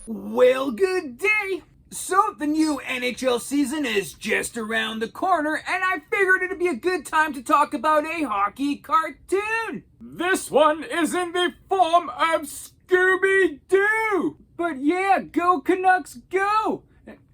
Well, good day! So, the new NHL season is just around the corner, and I figured it'd be a good time to talk about a hockey cartoon! This one is in the form of Scooby-Doo! But yeah, go Canucks go!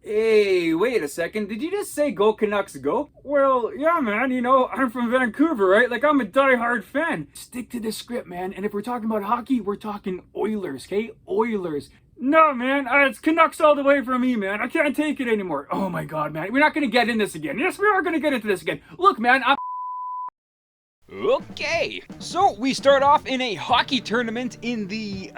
Hey, wait a second, did you just say go Canucks go? Well, yeah, man, I'm from Vancouver, right? Like, I'm a die-hard fan. Stick to the script, man, and if we're talking about hockey, we're talking Oilers, okay? Oilers. No, man, it's Canucks all the way for me, man. I can't take it anymore. Oh my god, man, we're not gonna get in this again. Yes, we are gonna get into this again. Look, man, Okay, so we start off in a hockey tournament in the,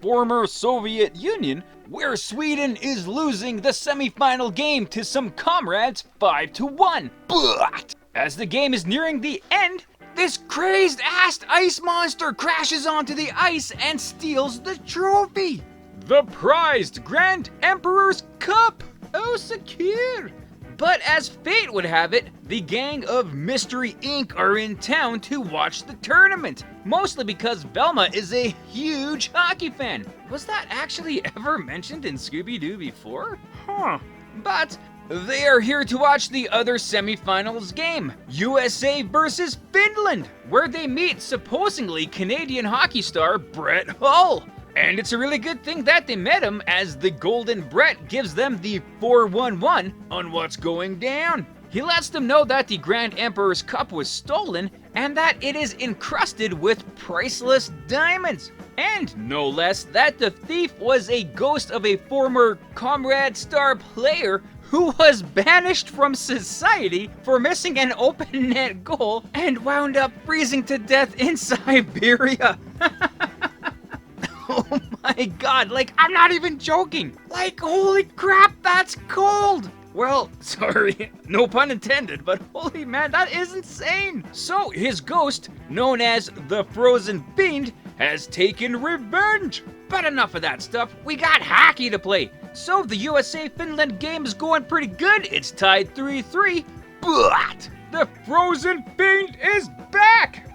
former Soviet Union, where Sweden is losing the semifinal game to some comrades 5-1. But as the game is nearing the end, this crazed-ass ice monster crashes onto the ice and steals the trophy. The prized Grand Emperor's Cup! Oh, secure! But as fate would have it, the gang of Mystery Inc. are in town to watch the tournament. Mostly because Velma is a huge hockey fan. Was that actually ever mentioned in Scooby-Doo before? Huh. But they are here to watch the other semifinals game, USA versus Finland, where they meet supposedly Canadian hockey star Brett Hull. And it's a really good thing that they met him, as the Golden Brett gives them the 411 on what's going down. He lets them know that the Grand Emperor's Cup was stolen and that it is encrusted with priceless diamonds. And no less, that the thief was a ghost of a former Comrade star player who was banished from society for missing an open net goal and wound up freezing to death in Siberia. Oh my god, like, I'm not even joking. Like, holy crap, that's cold. Well, sorry, no pun intended, but holy man, that is insane. So his ghost, known as the Frozen Fiend, has taken revenge. But enough of that stuff, we got hockey to play. So the USA-Finland game is going pretty good. It's tied 3-3, but the Frozen Fiend is back.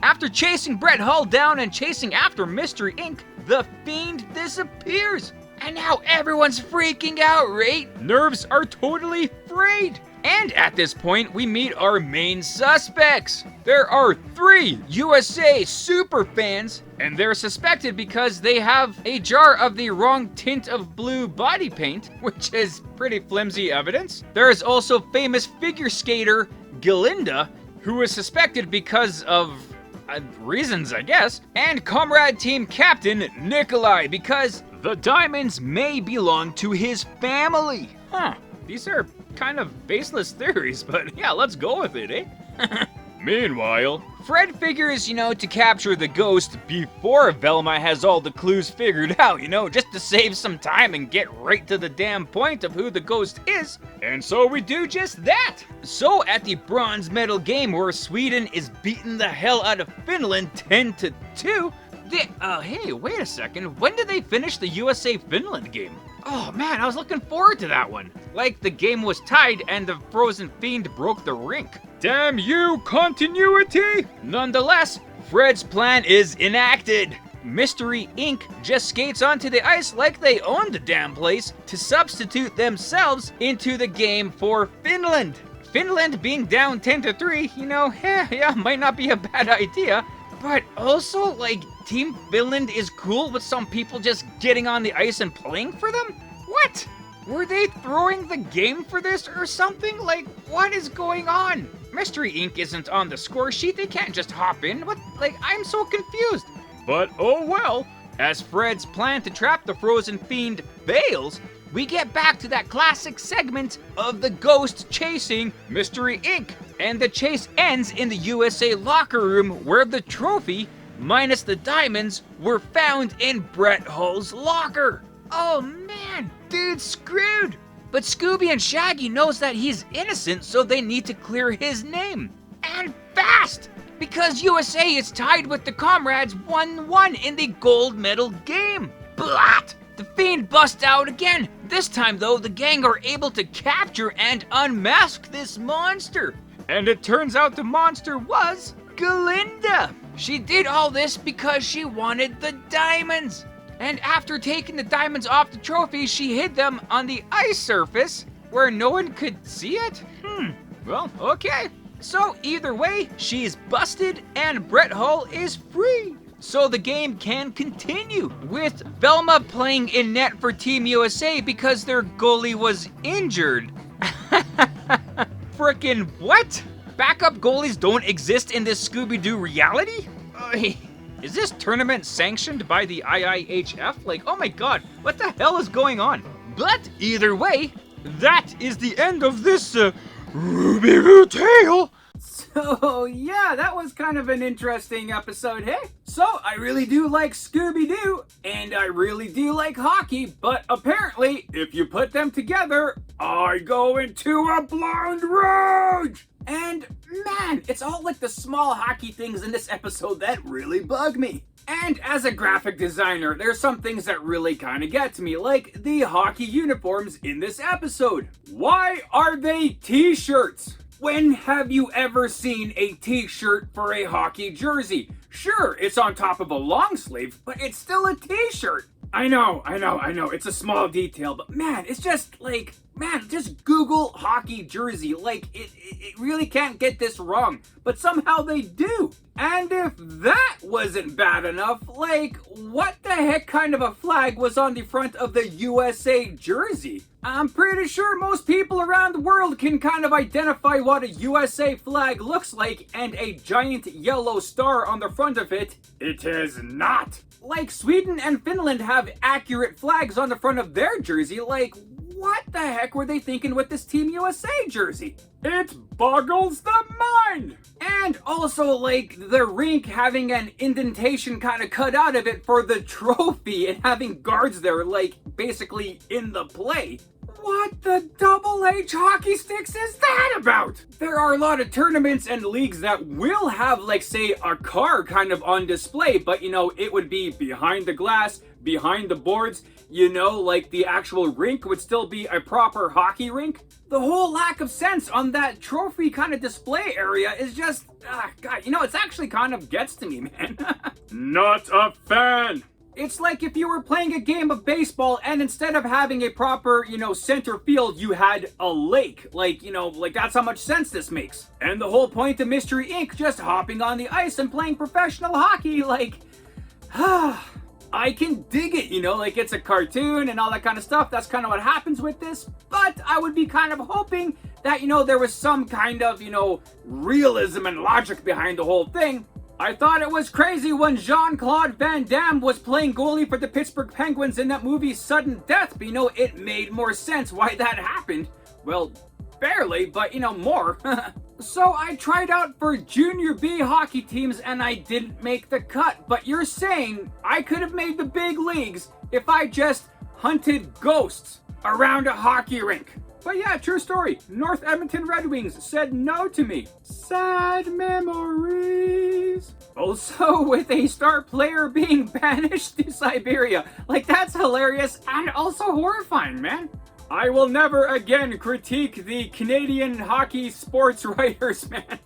After chasing Brett Hull down and chasing after Mystery Inc., the Fiend disappears. And now everyone's freaking out, right? Nerves are totally frayed. And at this point, we meet our main suspects. There are 3 USA super fans, and they're suspected because they have a jar of the wrong tint of blue body paint, which is pretty flimsy evidence. There is also famous figure skater Galinda, who is suspected because of reasons, I guess, and Comrade Team Captain Nikolai, because the diamonds may belong to his family. Huh, these are kind of baseless theories, but yeah, let's go with it, eh? Meanwhile, Fred figures, to capture the ghost before Velma has all the clues figured out, just to save some time and get right to the damn point of who the ghost is. And so we do just that. So at the bronze medal game where Sweden is beating the hell out of Finland 10-2, hey, wait a second, when did they finish the USA-Finland game? Oh man, I was looking forward to that one. Like the game was tied and the Frozen Fiend broke the rink. damn you, continuity! Nonetheless, Fred's plan is enacted. Mystery Inc. just skates onto the ice like they own the damn place to substitute themselves into the game for Finland. Finland being down 10-3, might not be a bad idea. But also, like, Team Finland is cool with some people just getting on the ice and playing for them? What? Were they throwing the game for this or something? Like, what is going on? Mystery Inc. isn't on the score sheet, they can't just hop in. What? Like, I'm so confused. But oh well. As Fred's plan to trap the Frozen Fiend fails, we get back to that classic segment of the ghost chasing Mystery Inc. And the chase ends in the USA locker room where the trophy, minus the diamonds, were found in Brett Hull's locker. Oh man, dude's screwed. But Scooby and Shaggy knows that he's innocent, so they need to clear his name. And fast! Because USA is tied with the Comrades 1-1 in the gold medal game. Blat! The Fiend busts out again. This time though, the gang are able to capture and unmask this monster. And it turns out the monster was Galinda. She did all this because she wanted the diamonds. And after taking the diamonds off the trophy, she hid them on the ice surface where no one could see it? Well, okay. So either way, she's busted and Brett Hull is free. So the game can continue with Velma playing in net for Team USA because their goalie was injured. Frickin' what? Backup goalies don't exist in this Scooby-Doo reality? Is this tournament sanctioned by the IIHF? Like, oh my god, what the hell is going on? But either way, that is the end of this Ruby-Roo tale. So, yeah, that was kind of an interesting episode, hey? So, I really do like Scooby-Doo, and I really do like hockey, but apparently, if you put them together, I go into a blind rage! And, man, it's all like the small hockey things in this episode that really bug me. And as a graphic designer, there's some things that really kind of get to me, like the hockey uniforms in this episode. Why are they t-shirts? When have you ever seen a t-shirt for a hockey jersey? Sure, it's on top of a long sleeve, but it's still a t-shirt. I know, it's a small detail, but man, it's just like, man, just Google hockey jersey. Like, it really can't get this wrong, but somehow they do. And if that wasn't bad enough, like, what the heck kind of a flag was on the front of the USA jersey? I'm pretty sure most people around the world can kind of identify what a USA flag looks like, and a giant yellow star on the front of it, it is not. Like, Sweden and Finland have accurate flags on the front of their jersey. Like, what the heck were they thinking with this Team USA jersey? It boggles the mind! And also, like, the rink having an indentation kind of cut out of it for the trophy and having guards there, like, basically in the play. What the double H hockey sticks is that about? There are a lot of tournaments and leagues that will have, like, say, a car kind of on display, but, you know, it would be behind the glass, behind the boards, you know, like the actual rink would still be a proper hockey rink. The whole lack of sense on that trophy kind of display area is just, God, you know, it's actually kind of gets to me, man. Not a fan! It's like if you were playing a game of baseball and instead of having a proper, you know, center field, you had a lake. Like, you know, like that's how much sense this makes. And the whole point of Mystery Inc. just hopping on the ice and playing professional hockey, like, I can dig it, you know, like it's a cartoon and all that kind of stuff. That's kind of what happens with this. But I would be kind of hoping that, you know, there was some kind of, you know, realism and logic behind the whole thing. I thought it was crazy when Jean-Claude Van Damme was playing goalie for the Pittsburgh Penguins in that movie Sudden Death, but you know, it made more sense why that happened. Well, barely, but you know, more. So I tried out for Junior B hockey teams and I didn't make the cut, but you're saying I could have made the big leagues if I just hunted ghosts around a hockey rink. But yeah, true story. North Edmonton Red Wings said no to me. Sad memories. Also, with a star player being banished to Siberia. Like, that's hilarious and also horrifying, man. I will never again critique the Canadian hockey sports writers, man.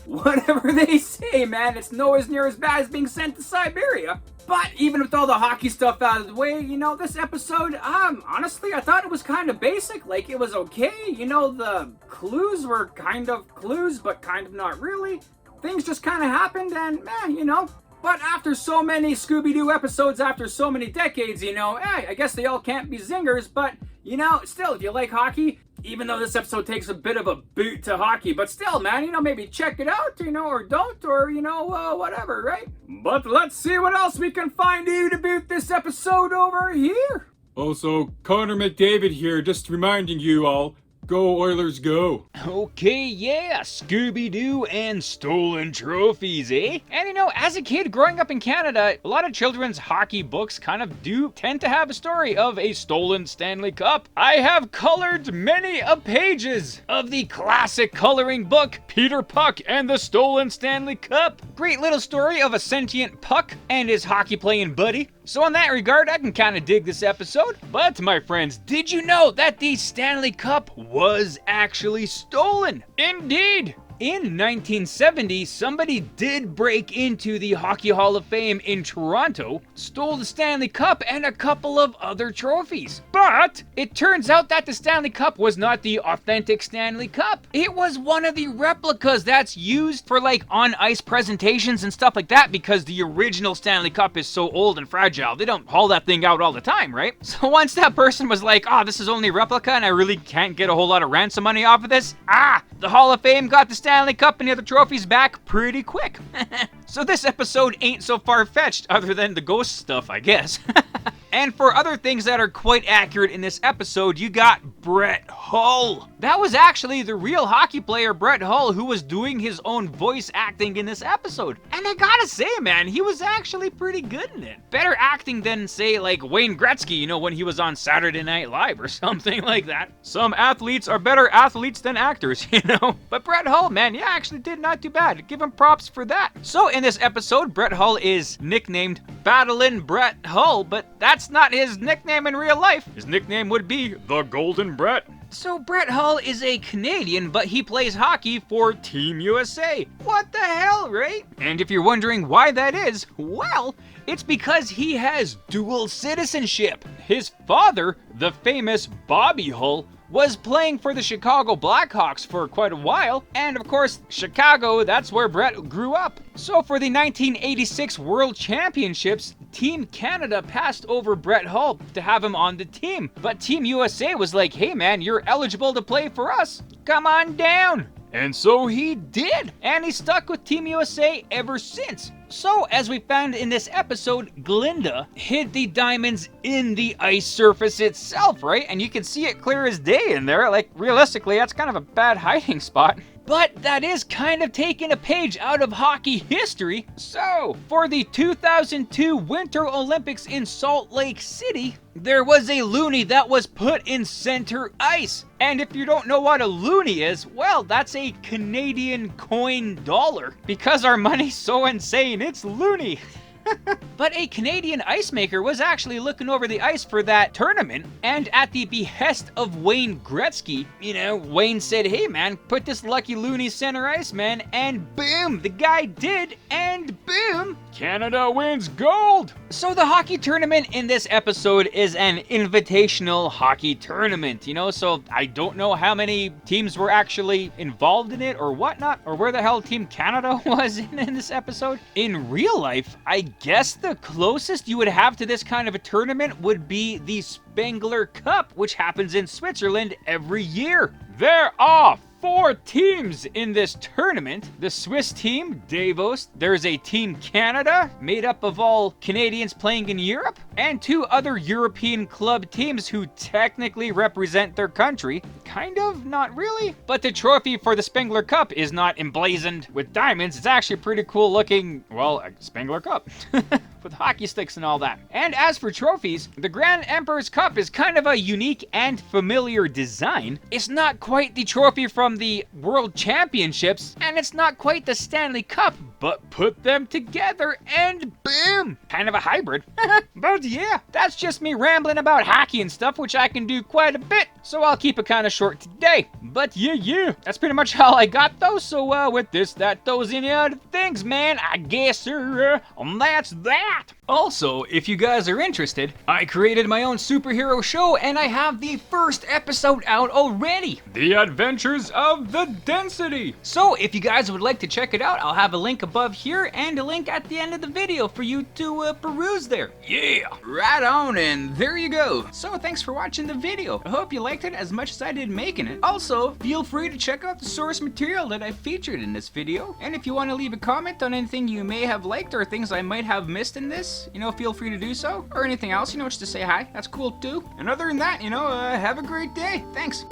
Whatever they say, man, it's nowhere near as bad as being sent to Siberia. But even with all the hockey stuff out of the way, you know, this episode, honestly, I thought it was kind of basic. Like, it was okay. You know, the clues were kind of clues, but kind of not really. Things just kind of happened, and, man, you know. But after so many Scooby-Doo episodes, after so many decades, you know, hey, I guess they all can't be zingers, but, you know, still, if you like hockey, even though this episode takes a bit of a boot to hockey, but still, man, you know, maybe check it out, you know, or don't, or, you know, whatever, right? But let's see what else we can find you to boot this episode over here. Also, Connor McDavid here, just reminding you all, go Oilers go. Okay, yeah, Scooby-Doo and stolen trophies, eh? And you know, as a kid growing up in Canada, a lot of children's hockey books kind of do tend to have a story of a stolen Stanley Cup. I have colored many a pages of the classic coloring book, Peter Puck and the Stolen Stanley Cup. Great little story of a sentient Puck and his hockey playing buddy. So in that regard, I can kind of dig this episode. But my friends, did you know that the Stanley Cup was actually stolen? Indeed! in 1970, somebody did break into the Hockey Hall of Fame in Toronto, stole the Stanley Cup and a couple of other trophies. But it turns out that the Stanley Cup was not the authentic Stanley Cup. It was one of the replicas that's used for like on-ice presentations and stuff like that, because the original Stanley Cup is so old and fragile. They don't haul that thing out all the time, right? So once that person was like, oh, this is only a replica and I really can't get a whole lot of ransom money off of this, the Hall of Fame got the Stanley Cup and the other trophies back pretty quick. So this episode ain't so far-fetched, other than the ghost stuff, I guess. And for other things that are quite accurate in this episode, you got Brett Hull. That was actually the real hockey player Brett Hull who was doing his own voice acting in this episode. And I gotta say, man, he was actually pretty good in it. Better acting than, say, like Wayne Gretzky, you know, when he was on Saturday Night Live or something like that. Some athletes are better athletes than actors, you know? But Brett Hull, man, yeah, actually did not too bad. Give him props for that. So in this episode, Brett Hull is nicknamed Battlin' Brett Hull, but that's not his nickname in real life. His nickname would be the Golden Brett. So Brett Hull is a Canadian, but he plays hockey for Team USA. What the hell, right? And if you're wondering why that is, well, it's because he has dual citizenship. His father, the famous Bobby Hull, was playing for the Chicago Blackhawks for quite a while, and of course, Chicago, that's where Brett grew up. So for the 1986 World Championships, Team Canada passed over Brett Hull to have him on the team, but Team USA was like, hey man, you're eligible to play for us. Come on down. And so he did, and he stuck with Team USA ever since. So, as we found in this episode, Glinda hid the diamonds in the ice surface itself, right? And you can see it clear as day in there. Like, realistically, that's kind of a bad hiding spot. But that is kind of taking a page out of hockey history. So, for the 2002 Winter Olympics in Salt Lake City, there was a loonie that was put in center ice. And if you don't know what a loonie is, well, that's a Canadian coin dollar. Because our money's so insane, it's loony. But a Canadian ice maker was actually looking over the ice for that tournament, and at the behest of Wayne Gretzky, you know, Wayne said, hey man, put this lucky loony center ice, man, and boom, the guy did, and boom, Canada wins gold! So the hockey tournament in this episode is an invitational hockey tournament, you know, so I don't know how many teams were actually involved in it or whatnot, or where the hell Team Canada was in this episode. In real life, I guess the closest you would have to this kind of a tournament would be the Spengler Cup, which happens in Switzerland every year. There are 4 teams in this tournament. The Swiss team, Davos. There's a Team Canada, made up of all Canadians playing in Europe, and 2 other European club teams who technically represent their country. Kind of, not really. But the trophy for the Spengler Cup is not emblazoned with diamonds. It's actually a pretty cool looking, well, a Spengler Cup. With hockey sticks and all that. And as for trophies, the Grand Emperor's Cup is kind of a unique and familiar design. It's not quite the trophy from the World Championships, and it's not quite the Stanley Cup, but put them together and boom! Kind of a hybrid. But yeah, that's just me rambling about hockey and stuff, which I can do quite a bit, so I'll keep it kind of short today. But yeah, that's pretty much all I got though, so with this, that, those, any other things, man, I guess, that's that. Also, if you guys are interested, I created my own superhero show and I have the first episode out already. The Adventures of the Density. So if you guys would like to check it out, I'll have a link above here and a link at the end of the video for you to peruse there. Yeah. Right on, and there you go. So thanks for watching the video. I hope you liked it as much as I did making it. Also, feel free to check out the source material that I featured in this video. And if you want to leave a comment on anything you may have liked or things I might have missed in this, you know, feel free to do so. Or anything else, you know, just to say hi. That's cool too. And other than that, you know, have a great day. Thanks.